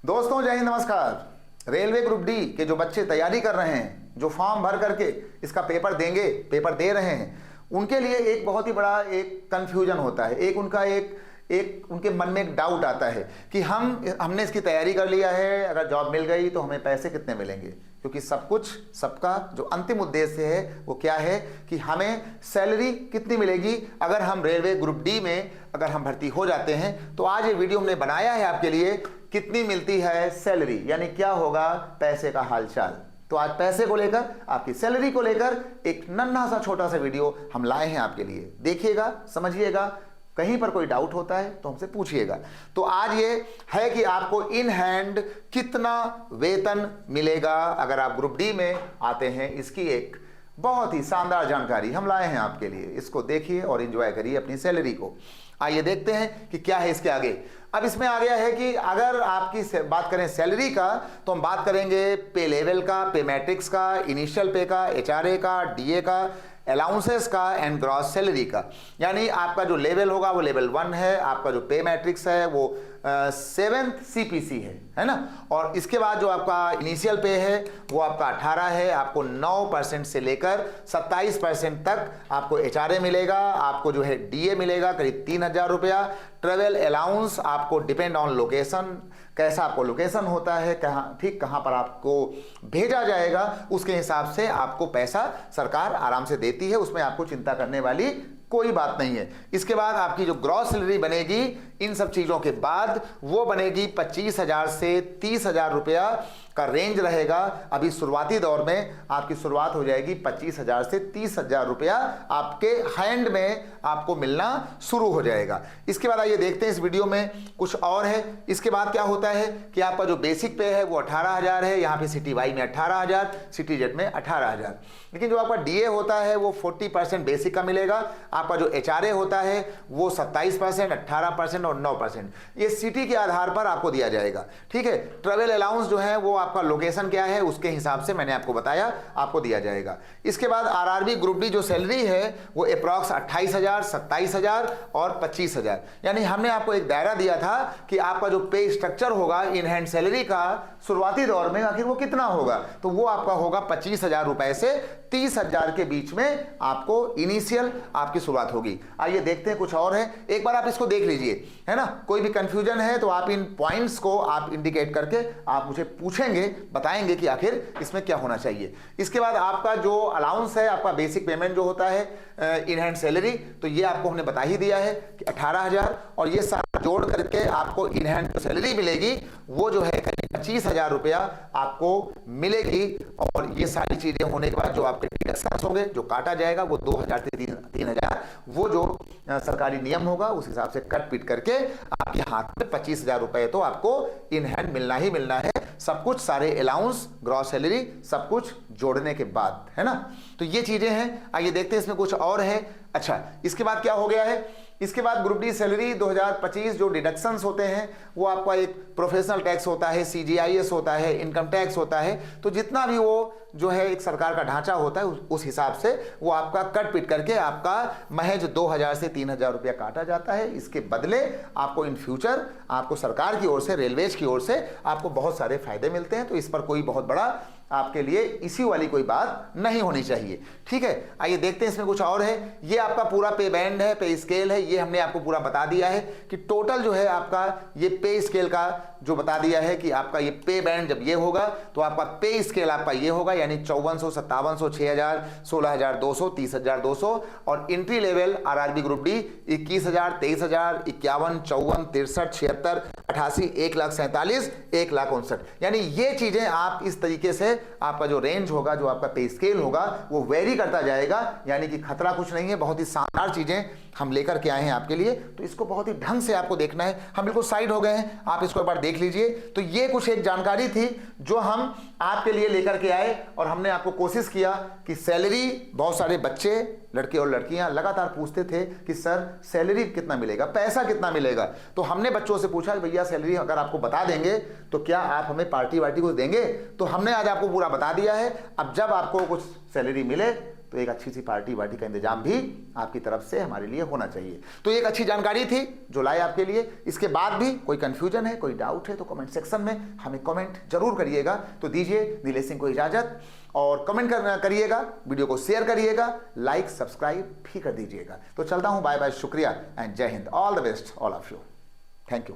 दोस्तों जय हिंद, नमस्कार। रेलवे ग्रुप डी के जो बच्चे तैयारी कर रहे हैं, जो फॉर्म भर करके इसका पेपर देंगे, पेपर दे रहे हैं, उनके लिए एक बहुत ही बड़ा एक कंफ्यूजन होता है। एक उनके मन में एक डाउट आता है कि हमने इसकी तैयारी कर लिया है, अगर जॉब मिल गई तो हमें पैसे कितने मिलेंगे। क्योंकि सबका जो अंतिम उद्देश्य है वो क्या है कि हमें सैलरी कितनी मिलेगी अगर हम रेलवे ग्रुप डी में अगर हम भर्ती हो जाते हैं। तो आज ये वीडियो हमने बनाया है आपके लिए, कितनी मिलती है सैलरी, यानी क्या होगा पैसे का हालचाल। तो आज पैसे को लेकर, आपकी सैलरी को लेकर एक नन्हा सा छोटा सा वीडियो हम लाए हैं आपके लिए। देखिएगा, समझिएगा, कहीं पर कोई डाउट होता है तो हमसे पूछिएगा। तो आज ये है कि आपको इन हैंड कितना वेतन मिलेगा अगर आप ग्रुप डी में आते हैं। इसकी एक बहुत ही शानदार जानकारी हम लाए हैं आपके लिए। इसको देखिए और एंजॉय करिए अपनी सैलरी को। आइए देखते हैं कि क्या है इसके आगे। अब इसमें आ गया है कि अगर आपकी बात करें सैलरी का, तो हम बात करेंगे पे लेवल का, पे मैट्रिक्स का, इनिशियल पे का, एचआरए का, डीए का, अलाउंसेस का एंड ग्रॉस सैलरी का। यानी आपका जो लेवल होगा वो लेवल 1 है, आपका जो पे मैट्रिक्स है वो 7th सीपीसी है ना। और इसके बाद जो आपका इनिशियल पे है वो आपका 18 है। आपको 9% से लेकर 27% तक आपको एचआरए मिलेगा। आपको जो है डीए मिलेगा करीब 3000 रुपया। ट्रेवल अलाउंस आपको डिपेंड ऑन लोकेशन, कैसा आपको लोकेशन होता है, कहाँ पर आपको भेजा जाएगा, उसके हिसाब से आपको पैसा सरकार आराम से देती है। उसमें आपको चिंता करने वाली कोई बात नहीं है। इसके बाद आपकी जो ग्रॉस सैलरी बनेगी इन सब चीजों के बाद, वो बनेगी 25,000 से 30,000 रुपया का रेंज रहेगा। अभी शुरुआती दौर में आपकी शुरुआत हो जाएगी 25,000 से 30,000 रुपया आपके हैंड में आपको मिलना शुरू हो जाएगा। इसके बाद आइए देखते हैं इस वीडियो में कुछ और है। इसके बाद क्या होता है कि आपका जो बेसिक पे है वो 18,000 है। यहाँ पे सिटी वाई में 18,000, सिटी जेड में 18,000। लेकिन जो आपका डीए होता है वो 40% बेसिक का मिलेगा। आपका जो एचआरए होता है वो 27%, 18% और 9%, ये सिटी के आधार पर आपको दिया जाएगा। ठीक है। ट्रेवल अलाउंस जो है वो आपका लोकेशन क्या है उसके हिसाब से मैंने आपको बताया, आपको दिया जाएगा। इसके बाद आरआरबी ग्रुप डी जो सैलरी है वो अप्रॉक्स 28,000, 27,000 और 25,000। यानी हमने आपको एक दायरा दिया था कि आपका जो पे स्ट्रक्चर होगा इन हैंड सैलरी का शुरुआती दौर में आखिर वो कितना होगा। तो वो आपका होगा 25,000 रुपए से 30,000 के बीच में आपको इनिशियल आपकी शुरुआत होगी। आइए देखते हैं कुछ और है। एक बार आप इसको देख लीजिए, है ना। कोई भी कंफ्यूजन है तो आप इन पॉइंट्स को आप इंडिकेट करके आप मुझे पूछेंगे, बताएंगे कि आखिर इसमें क्या होना चाहिए। इसके बाद आपका जो अलाउंस है, आपका बेसिक पेमेंट जो होता है इन हैंड सैलरी, तो ये आपको हमने बता ही दिया है कि 18,000, और ये सारा जोड़ करके आपको इन हैंड सैलरी मिलेगी वो जो है 25,000 रुपया आपको मिलेगी। और ये सारी चीजें होने के बाद जो आपके डिडक्शंस होंगे, जो काटा जाएगा वो 2,000 से 3,000, वो जो सरकारी नियम होगा उस हिसाब से कट पीट करके आपके हाथ में 25,000 रुपए तो आपको इन हैंड मिलना ही मिलना है। सब कुछ, सारे अलाउंस, ग्रॉस सैलरी, सब कुछ जोड़ने के बाद, है ना। तो ये चीजें हैं। आइए देखते हैं इसमें कुछ और है। अच्छा, इसके बाद क्या हो गया है। इसके बाद ग्रुप डी सैलरी 2025 जो डिडक्शंस होते हैं वो आपका एक प्रोफेशनल टैक्स होता है, सीजीआईएस होता है, इनकम टैक्स होता है। तो जितना भी वो जो है एक सरकार का ढांचा होता है उस हिसाब से वो आपका कट पिट करके आपका महज 2,000 से 3,000 रुपया काटा जाता है। इसके बदले आपको इन फ्यूचर आपको सरकार की ओर से, रेलवेज की ओर से आपको बहुत सारे फायदे मिलते हैं। तो इस पर कोई बहुत बड़ा आपके लिए इसी वाली कोई बात नहीं होनी चाहिए। ठीक है। आइए देखते हैं इसमें कुछ और है। ये आपका पूरा पे बैंड है, पे स्केल है, ये हमने आपको पूरा बता दिया है कि टोटल जो है आपका ये पे स्केल का जो बता दिया है कि आपका ये पे बैंड जब ये होगा तो आपका पे स्केल आपका ये होगा, यानी 5400, 5700, 6,000, 16,200, 30,200। और entry level RRB group D 21,000, 23,000, 51, 54, 63, 76, 88, 1,47,000, 1,59,000। यानी ये चीजें आप इस तरीके से आपका जो रेंज होगा, जो आपका पे स्केल होगा वो वेरी करता जाएगा। यानी कि खतरा कुछ नहीं है। बहुत ही शानदार चीजें हम लेकर के आए हैं आपके लिए। तो इसको बहुत ही ढंग से आपको देखना है। हम बिल्कुल साइड हो गए हैं, आप इसको एक बार देख लीजिए। तो ये कुछ एक जानकारी थी जो हम आपके लिए लेकर के आए, और हमने आपको कोशिश किया कि सैलरी, बहुत सारे बच्चे, लड़के और लड़कियां लगातार पूछते थे कि सर सैलरी कितना मिलेगा, पैसा कितना मिलेगा। तो हमने बच्चों से पूछा कि भैया सैलरी अगर आपको बता देंगे तो क्या आप हमें पार्टी वार्टी को देंगे। तो हमने आज आपको पूरा बता दिया है। अब जब आपको कुछ सैलरी मिले तो एक अच्छी सी पार्टी वार्टी का इंतजाम भी आपकी तरफ से हमारे लिए होना चाहिए। तो एक अच्छी जानकारी थी जो लाए आपके लिए। इसके बाद भी कोई कंफ्यूजन है, कोई डाउट है, तो कमेंट सेक्शन में हमें कमेंट जरूर करिएगा। तो दीजिए नीलेश सिंह को इजाजत, और कमेंट करिएगा, वीडियो को शेयर करिएगा, लाइक सब्सक्राइब भी कर दीजिएगा। तो चलता हूं, बाय बाय, शुक्रिया एंड जय Hind, all the best all of you, thank you.